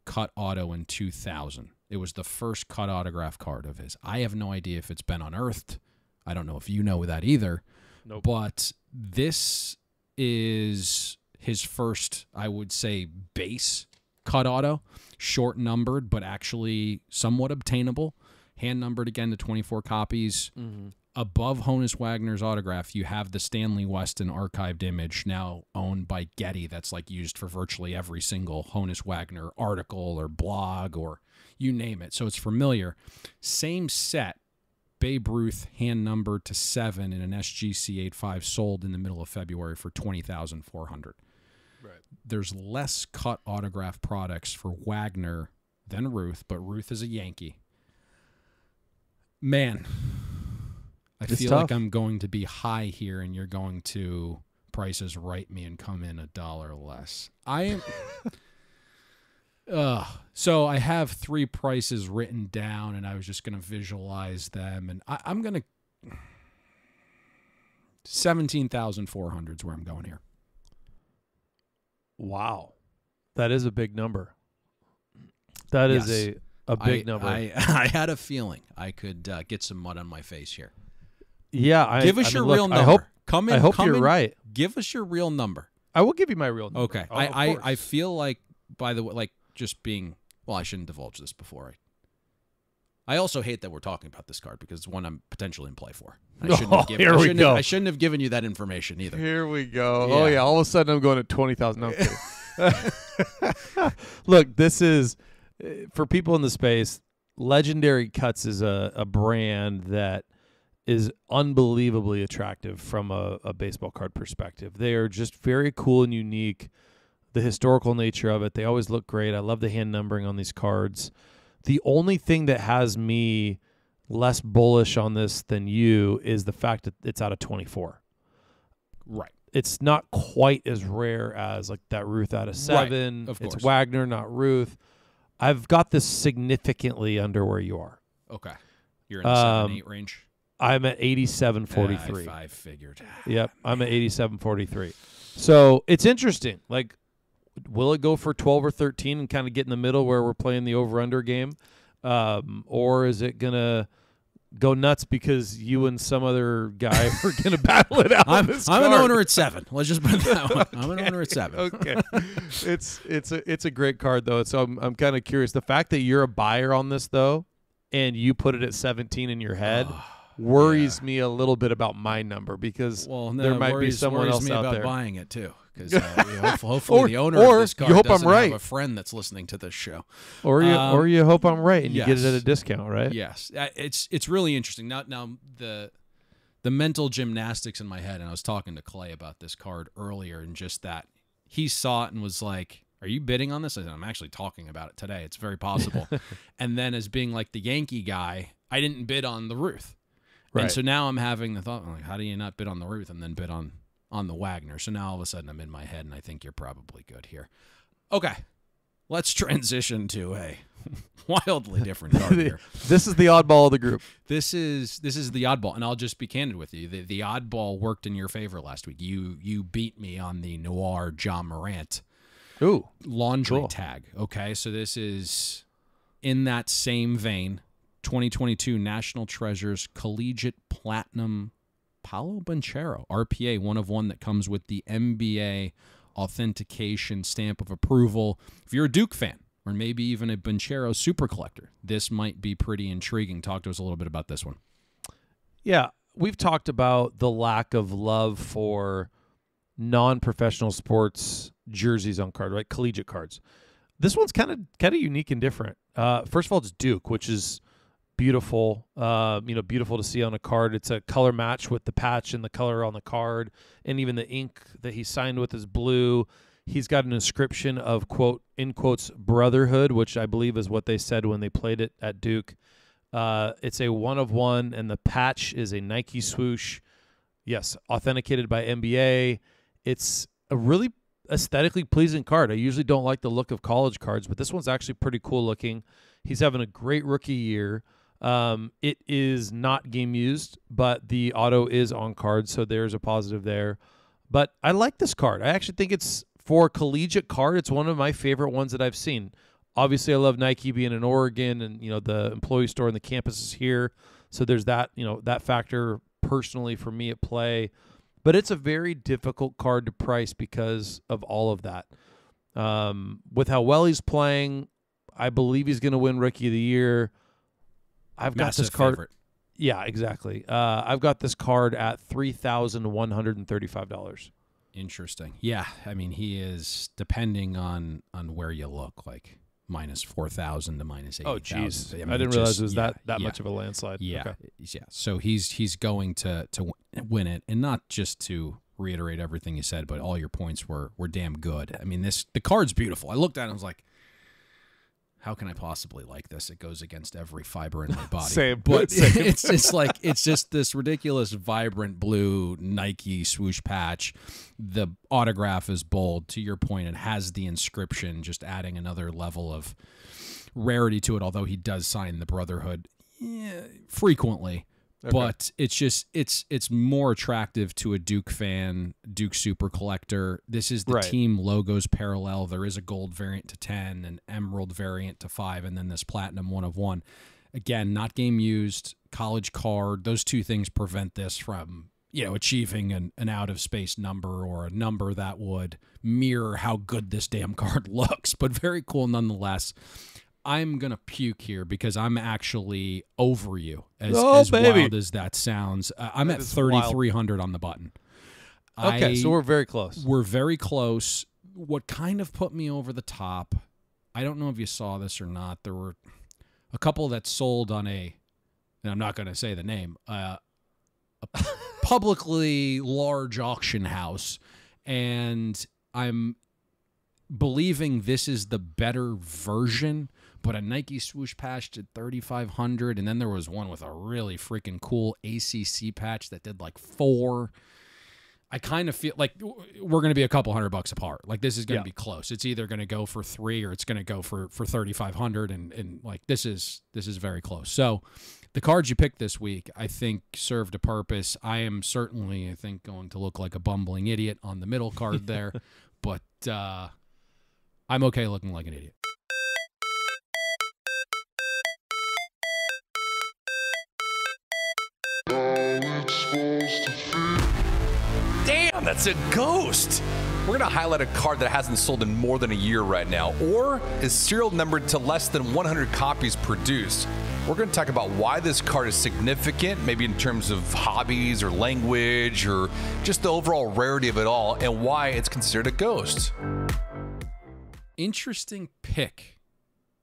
cut auto in 2000. It was the first cut autograph card of his. I have no idea if it's been unearthed. I don't know if you know that either. Nope. But this is his first, I would say, base cut auto. Short numbered, but actually somewhat obtainable. Hand numbered again to 24 copies. Mm-hmm. Above Honus Wagner's autograph, you have the Stanley Weston archived image now owned by Getty that's like used for virtually every single Honus Wagner article or blog or you name it. So it's familiar. Same set, Babe Ruth hand numbered to 7 in an SGC 85 sold in the middle of February for $20,400. Right. There's less cut autograph products for Wagner than Ruth, but Ruth is a Yankee. Man, I It's feel tough. like I'm going to be high here, and you're going to prices right me and come in $1 less. I am. So I have 3 prices written down, and I was just going to visualize them, and I'm going to 17,400 is where I'm going here. Wow. That is a big number. That is Yes. a big number. I had a feeling I could get some mud on my face here. Yeah. Give us your real number. I hope you're right. Give us your real number. I will give you my real number. Okay. Oh, of course. I feel like, by the way, like just being, well, I shouldn't divulge this before. I also hate that we're talking about this card because it's one I'm potentially in play for. I shouldn't have given you that information either. Here we go. Yeah. Oh, yeah. All of a sudden, I'm going at 20,000. No, I'm kidding. Look, this is, for people in the space, Legendary Cuts is a brand that is unbelievably attractive from a baseball card perspective. They are just very cool and unique. The historical nature of it, they always look great. I love the hand numbering on these cards. The only thing that has me less bullish on this than you is the fact that it's out of 24. Right. It's not quite as rare as like that Ruth out of 7. Right, of course. It's Wagner, not Ruth. I've got this significantly under where you are. Okay. You're in the 7-8 range? I'm at 87.43. I figured. Yep, I'm at 87.43. So it's interesting. Like, will it go for 12 or 13 and kind of get in the middle where we're playing the over-under game? Or is it going to go nuts because you and some other guy are going to battle it out? I'm card? an owner at 7. Let's just put it that way. I'm an owner at 7. Okay. It's a great card, though. So I'm kind of curious. The fact that you're a buyer on this, though, and you put it at 17 in your head worries me a little bit about my number because there might be someone else out there buying it too. Because hopefully the owner of this card you hope doesn't I'm right. have a friend that's listening to this show. Or you hope I'm right and you get it yes. at a discount, right? Yes, it's really interesting. Now the mental gymnastics in my head, and I was talking to Clay about this card earlier, and just that he saw it and was like, "Are you bidding on this?" I said, "I'm actually talking about it today. It's very possible." And then as being like the Yankee guy, I didn't bid on the Ruth. Right. And so now I'm having the thought, like, how do you not bid on the Ruth and then bid on the Wagner? So now all of a sudden I'm in my head, and I think you're probably good here. Okay, let's transition to a wildly different card here. This is the oddball of the group. This is the oddball, and I'll just be candid with you. The oddball worked in your favor last week. You beat me on the Noir John Morant laundry tag. Okay, so this is in that same vein. 2022 National Treasures Collegiate Platinum Paolo Banchero, RPA, 1/1 that comes with the NBA authentication stamp of approval. If you're a Duke fan, or maybe even a Banchero super collector, this might be pretty intriguing. Talk to us a little bit about this one. Yeah, we've talked about the lack of love for non-professional sports jerseys on card, right? Collegiate cards. This one's kind of unique and different. First of all, it's Duke, which is beautiful, beautiful to see on a card. It's a color match with the patch and the color on the card, and even the ink that he signed with is blue. He's got an inscription of, quote, in quotes, brotherhood, which I believe is what they said when they played it at Duke. It's a 1/1, and the patch is a Nike swoosh. Yes, authenticated by NBA. It's a really aesthetically pleasing card. I usually don't like the look of college cards, but this one's actually pretty cool looking. He's having a great rookie year. It is not game used, but the auto is on card, so there's a positive there. But I like this card. I actually think it's, for a collegiate card, it's one of my favorite ones that I've seen. Obviously, I love Nike being in Oregon, and the employee store and the campus is here, so there's that that factor personally for me at play. But it's a very difficult card to price because of all of that. With how well he's playing, I believe he's going to win Rookie of the Year. I've got this card. Favorite. Yeah, exactly. I've got this card at $3,135. Interesting. Yeah, I mean, he is, depending on where you look, like minus 4,000 to minus 80,000. Oh, jeez. I mean, I didn't realize it was yeah, that much of a landslide. Yeah, Okay. yeah. So he's going to win it, and not just to reiterate everything you said, but all your points were damn good. I mean, the card's beautiful. I looked at it and I was like, how can I possibly like this? It goes against every fiber in my body. Same. But Same. it's just this ridiculous vibrant blue Nike swoosh patch. The autograph is bold. To your point, it has the inscription, just adding another level of rarity to it, although he does sign the Brotherhood frequently. Okay. But it's just it's more attractive to a Duke fan, Duke super collector. This is the team logos parallel. There is a gold variant to 10, an emerald variant to 5, and then this platinum 1 of 1. Again, not game used, college card. Those two things prevent this from achieving an out of space number or a number that would mirror how good this damn card looks. But very cool nonetheless. I'm going to puke here because I'm actually over you, as wild as that sounds. I'm at 3,300 on the button. Okay, so we're very close. We're very close. What kind of put me over the top, I don't know if you saw this or not, there were a couple that sold on and I'm not going to say the name, a publicly large auction house, and I'm believing this is the better version. But a Nike swoosh patch did 3,500, and then there was one with a really freaking cool ACC patch that did like 4. I kind of feel like we're going to be a couple $100 apart. Like this is going to be close. It's either going to go for 3 or it's going to go for 3,500, and like this is very close. So the cards you picked this week, I think, served a purpose. I am certainly, I think, going to look like a bumbling idiot on the middle card there, but I'm okay looking like an idiot. Damn, that's a ghost. We're going to highlight a card that hasn't sold in more than a year right now, or is serial numbered to less than 100 copies produced. We're going to talk about why this card is significant, maybe in terms of hobbies or language or just the overall rarity of it all, and why it's considered a ghost. Interesting pick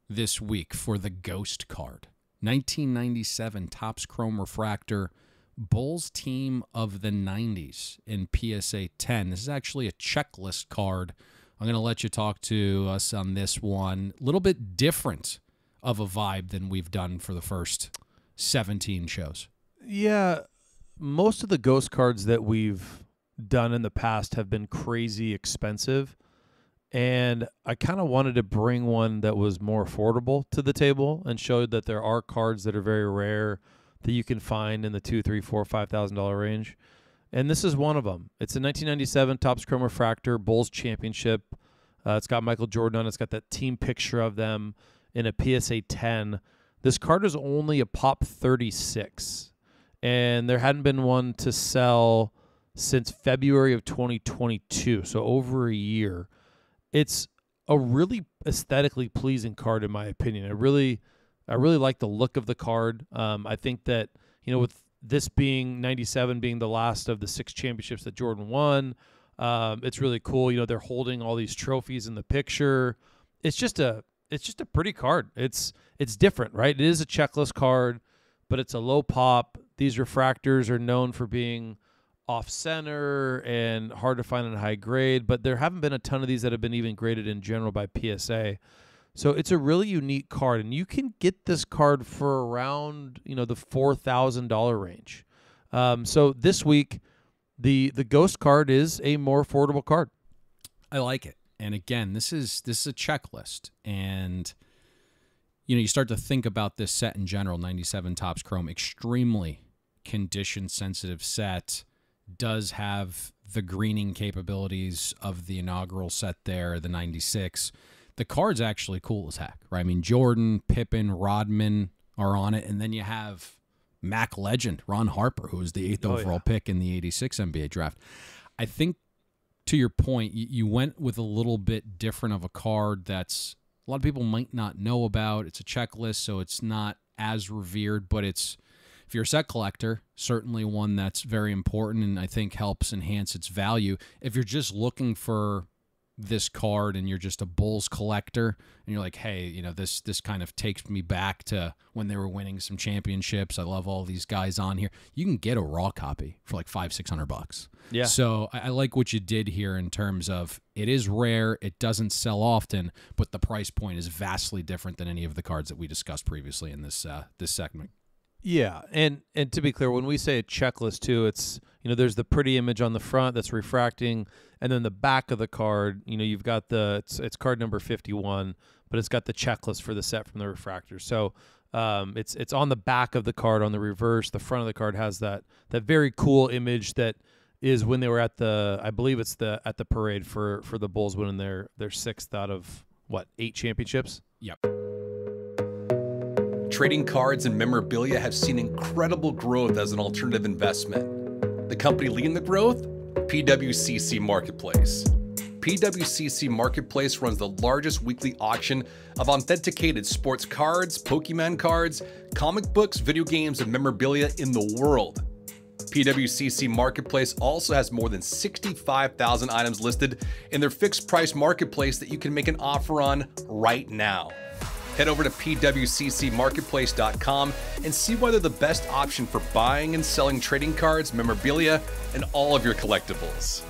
this week for the ghost card. 1997 Topps Chrome Refractor, Bulls team of the 90s in PSA 10. This is actually a checklist card. I'm going to let you talk to us on this one. A little bit different of a vibe than we've done for the first 17 shows. Yeah, most of the ghost cards that we've done in the past have been crazy expensive. And I kind of wanted to bring one that was more affordable to the table and show that there are cards that are very rare that you can find in the $2,000, $3,000, $4,000, $5,000 range. And this is one of them. It's a 1997 Topps Chrome Refractor Bulls Championship. It's got Michael Jordan on it. It's got that team picture of them in a PSA 10. This card is only a pop 36. And there hadn't been one to sell since February of 2022, so over a year. It's a really aesthetically pleasing card, in my opinion. I really like the look of the card. I think that, with this being 97 being the last of the 6 championships that Jordan won, it's really cool. They're holding all these trophies in the picture. It's just a pretty card. It's different, right? It is a checklist card, but it's a low pop. These refractors are known for being off-center and hard to find in high grade, but there haven't been a ton of these that have been even graded in general by PSA. So it's a really unique card, and you can get this card for around, the $4,000 range. So this week, the Ghost card is a more affordable card. I like it. And again, this is a checklist, and you start to think about this set in general. 97 Topps Chrome, extremely condition sensitive set. Does have the greening capabilities of the inaugural set there, the 96. The card's actually cool as heck, right? I mean, Jordan, Pippen, Rodman are on it, and then you have Mac legend, Ron Harper, who was the 8th overall pick in the 86 NBA draft. I think, to your point, you went with a little bit different of a card that's a lot of people might not know about. It's a checklist, so it's not as revered, but it's, if you're a set collector, certainly one that's very important and I think helps enhance its value. If you're just looking for this card and you're just a Bulls collector and you're like, hey, you know, this kind of takes me back to when they were winning some championships. I love all these guys on here. You can get a raw copy for like $500-600. Yeah. So I like what you did here in terms of it is rare, it doesn't sell often, but the price point is vastly different than any of the cards that we discussed previously in this segment. Yeah, and to be clear, when we say a checklist too, it's, you know, there's the pretty image on the front that's refracting, and then the back of the card, you know, you've got it's card number 51, but it's got the checklist for the set from the refractor. So it's on the back of the card on the reverse. The front of the card has that very cool image that is when they were at I believe it's at the parade for the Bulls winning their 6th out of 8 championships. Yep. Trading cards and memorabilia have seen incredible growth as an alternative investment. The company leading the growth? PWCC Marketplace. PWCC Marketplace runs the largest weekly auction of authenticated sports cards, Pokemon cards, comic books, video games, and memorabilia in the world. PWCC Marketplace also has more than 65,000 items listed in their fixed price marketplace that you can make an offer on right now. Head over to pwccmarketplace.com and see why they're the best option for buying and selling trading cards, memorabilia, and all of your collectibles.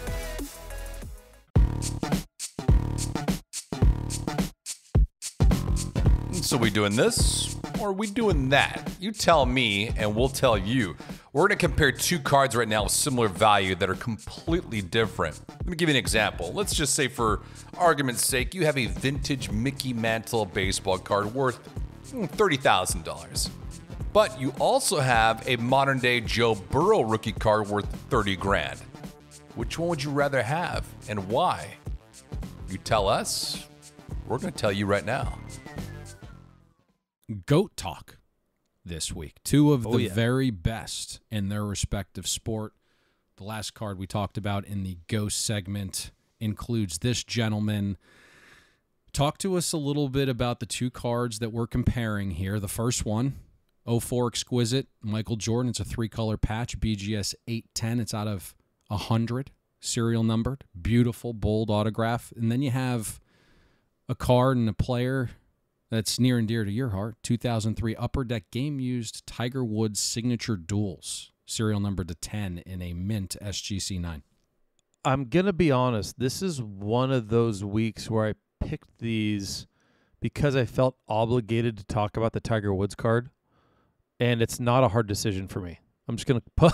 So we doing this or are we doing that? You tell me and we'll tell you. We're going to compare two cards right now with similar value that are completely different. Let me give you an example. Let's just say for argument's sake, you have a vintage Mickey Mantle baseball card worth $30,000. But you also have a modern day Joe Burrow rookie card worth 30 grand. Which one would you rather have and why? You tell us, we're going to tell you right now. GOAT talk this week. Two of the very best in their respective sport. The last card we talked about in the Ghost segment includes this gentleman. Talk to us a little bit about the two cards that we're comparing here. The first one, 04 Exquisite, Michael Jordan. It's a 3-color patch, BGS 810. It's out of 100, serial numbered. Beautiful, bold autograph. And then you have a card and a player that's near and dear to your heart, 2003 Upper Deck Game Used Tiger Woods Signature Duels, serial number to 10 in a mint SGC 9. I'm going to be honest. This is one of those weeks where I picked these because I felt obligated to talk about the Tiger Woods card, and it's not a hard decision for me. I'm just going to put...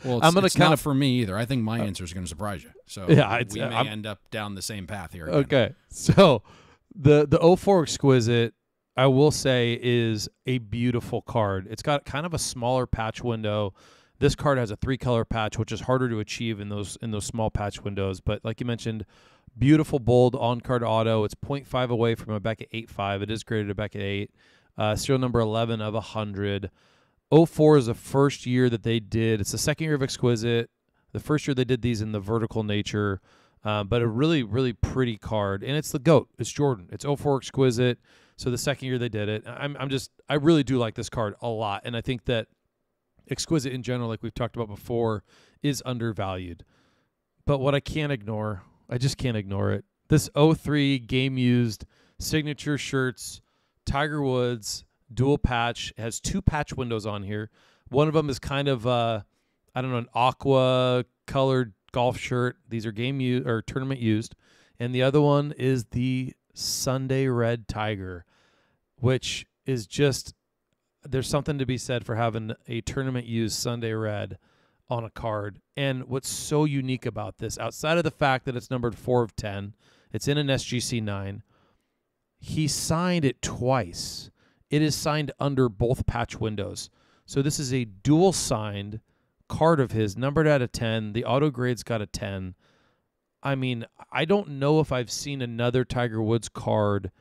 it's not for me either. I think my answer is going to surprise you. So yeah, we may end up down the same path here again. Okay, so... The 04 Exquisite, I will say, is a beautiful card. It's got kind of a smaller patch window. This card has a 3-color patch, which is harder to achieve in those small patch windows. But like you mentioned, beautiful, bold, on-card auto. It's 0.5 away from a Beckett 8.5. It is graded a Beckett 8. Serial number 11 of 100. 04 is the first year that they did. It's the second year of Exquisite. The first year they did these in the vertical nature. But a really, really pretty card. And it's the GOAT. It's Jordan. It's 04 Exquisite. So the second year they did it. I really do like this card a lot. And I think that Exquisite in general, like we've talked about before, is undervalued. But what I can't ignore, I just can't ignore it. This 03 Game Used signature shirts, Tiger Woods, dual patch, has 2 patch windows on here. One of them is kind of, an aqua colored golf shirt. These are game used or tournament used. And the other one is the Sunday Red Tiger, which is just, there's something to be said for having a tournament used Sunday Red on a card. And what's so unique about this, outside of the fact that it's numbered 4 of 10, it's in an SGC 9, he signed it twice. It is signed under both patch windows. So this is a dual signed card of his, numbered out of 10. The auto grade's got a 10. I mean, I don't know if I've seen another Tiger Woods card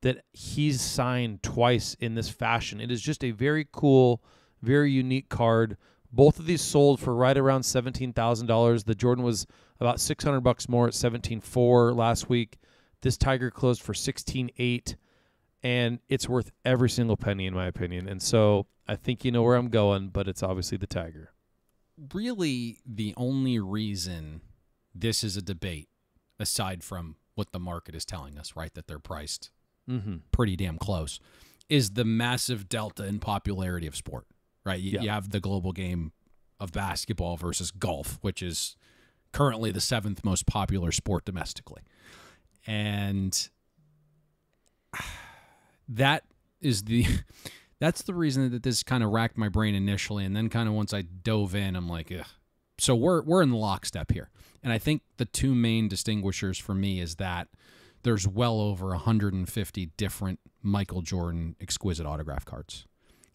that he's signed twice in this fashion. It is just a very cool, very unique card. Both of these sold for right around $17,000. The Jordan was about $600 more at $17,400 last week. This Tiger closed for $16,800, and it's worth every single penny in my opinion. And so I think you know where I'm going, but it's obviously the Tiger. Really, the only reason this is a debate, aside from what the market is telling us, right, that they're priced Mm-hmm. pretty damn close, is the massive delta in popularity of sport, right? You have the global game of basketball versus golf, which is currently the 7th most popular sport domestically. And that's the reason that this kind of racked my brain initially. And then kind of once I dove in, I'm like, ugh. So we're in lockstep here. And I think the two main distinguishers for me is that there's well over 150 different Michael Jordan exquisite autograph cards.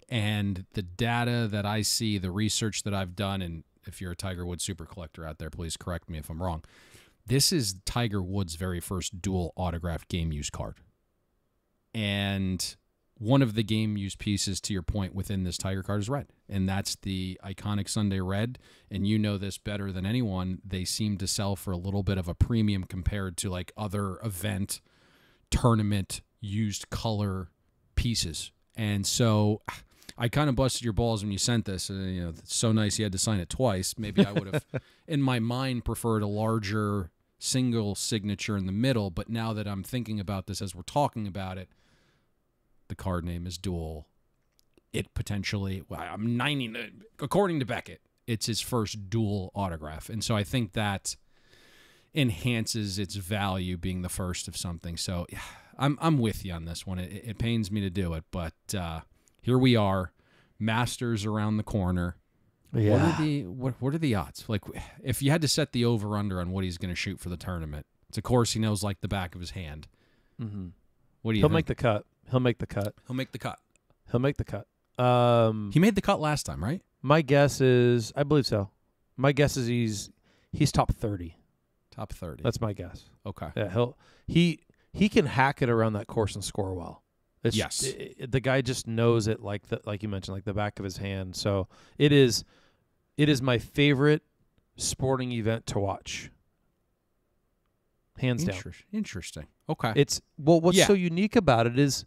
And the data that I see, the research that I've done, and if you're a Tiger Woods super collector out there, please correct me if I'm wrong. This is Tiger Woods' very first dual autograph game use card. And one of the game use pieces, to your point, within this Tiger card is red. And that's the iconic Sunday red. And you know this better than anyone. They seem to sell for a little bit of a premium compared to like other event, tournament, used color pieces. And so I kind of busted your balls when you sent this. It's so nice you had to sign it twice. Maybe I would have, in my mind, preferred a larger single signature in the middle. But now that I'm thinking about this as we're talking about it, the card name is dual. It potentially, I'm 90, according to Beckett, it's his first dual autograph. And so I think that enhances its value being the first of something. So I'm with you on this one. It pains me to do it, but here we are, Masters around the corner. Yeah. What are the odds? Like, if you had to set the over-under on what he's going to shoot for the tournament, it's a course he knows like the back of his hand. Mm-hmm. What do you He'll think? make the cut. He'll make the cut. He'll make the cut. He'll make the cut. He made the cut last time, right? My guess is, I believe so. My guess is he's top 30. Top 30. That's my guess. Okay. Yeah, he can hack it around that course and score well. Yes. The guy just knows it like you mentioned, like the back of his hand. So it is my favorite sporting event to watch. Hands down. Interesting. Okay. It's what's so unique about it is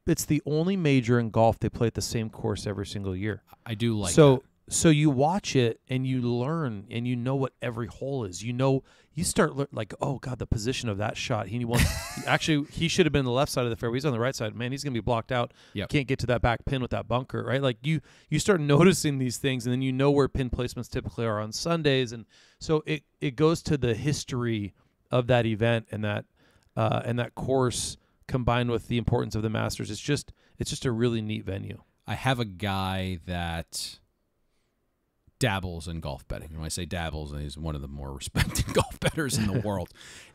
it's the only major in golf they play at the same course every single year. I do like that. So you watch it and you learn and you know what every hole is. You start like, oh God, the position of that shot. Actually, he should have been on the left side of the fairway. He's on the right side. Man, he's gonna be blocked out. Yep. Can't get to that back pin with that bunker, right? Like you start noticing these things, and then you know where pin placements typically are on Sundays, and so it goes to the history of that event and that course combined with the importance of the Masters. It's just a really neat venue. I have a guy that dabbles in golf betting. When I say dabbles, he's one of the more respected golf bettors in the world.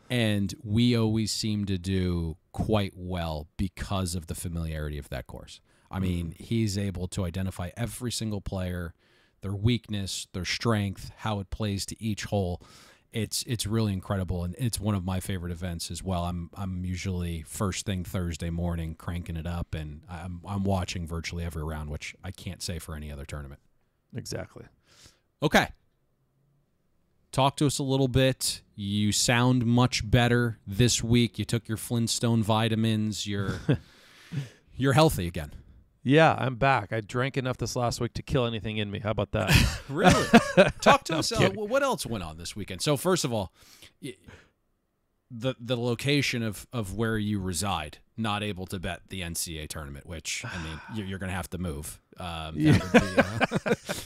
And we always seem to do quite well because of the familiarity of that course. I mean, he's able to identify every single player, their weakness, their strength, how it plays to each hole. It's really incredible, and it's one of my favorite events as well. I'm usually first thing Thursday morning cranking it up, and I'm watching virtually every round, which I can't say for any other tournament. Exactly. Okay. Talk to us a little bit. You sound much better this week. You took your Flintstone vitamins. You're healthy again. Yeah, I'm back. I drank enough this last week to kill anything in me. How about that? Really? Talk to us. What else went on this weekend? So first of all, the location of where you reside, not able to bet the NCAA tournament, which, I mean, you're going to have to move. That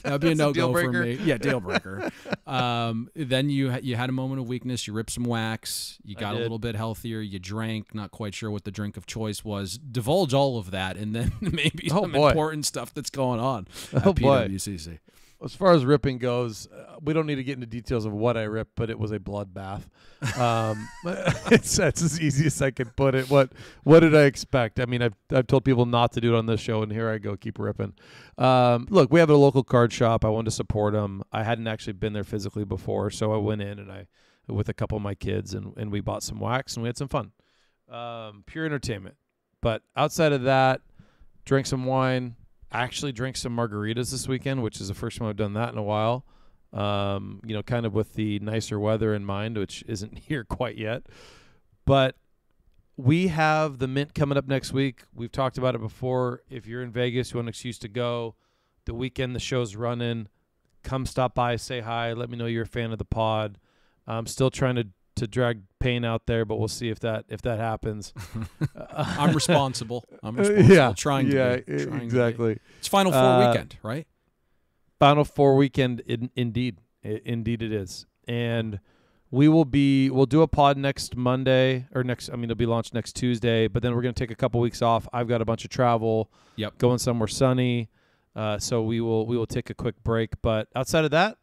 would be a no-go for me. Yeah, deal breaker. Then you had a moment of weakness. You ripped some wax. You got a little bit healthier. You drank. Not quite sure what the drink of choice was. Divulge all of that, and then maybe some important stuff that's going on at PWCC. As far as ripping goes, we don't need to get into details of what I ripped, but it was a bloodbath. That's as easy as I can put it. What did I expect? I mean, I've told people not to do it on this show, and here I go, keep ripping. Look, we have a local card shop. I wanted to support them. I hadn't actually been there physically before, so I went in and with a couple of my kids, and we bought some wax, and we had some fun. Pure entertainment. But outside of that, drank some wine. Actually drank some margaritas this weekend, which is the first time I've done that in a while. Kind of with the nicer weather in mind, which isn't here quite yet. But we have the Mint coming up next week. We've talked about it before. If you're in Vegas, you want an excuse to go, the weekend the show's running, come stop by, say hi, let me know you're a fan of the pod. I'm still trying to to drag Payne out there, but we'll see if that happens. I'm responsible. Trying to be. Exactly. It's Final Four weekend, right? Final Four weekend, indeed it is. And we'll do a pod next Monday it'll be launched next Tuesday, but then we're going to take a couple weeks off. I've got a bunch of travel. Yep. Going somewhere sunny. So we will take a quick break, but outside of that,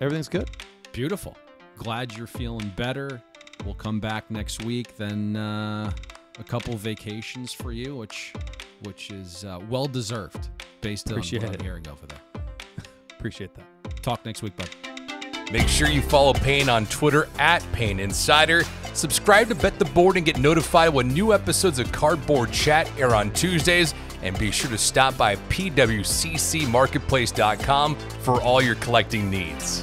everything's good. Beautiful. Glad you're feeling better. We'll come back next week. Then a couple vacations for you, which is well deserved based on what I'm hearing over there. Appreciate that. Talk next week, bud. Make sure you follow Payne on Twitter @Payne Insider. Subscribe to Bet the Board and get notified when new episodes of CardBoard Chat air on Tuesdays. And be sure to stop by pwccmarketplace.com for all your collecting needs.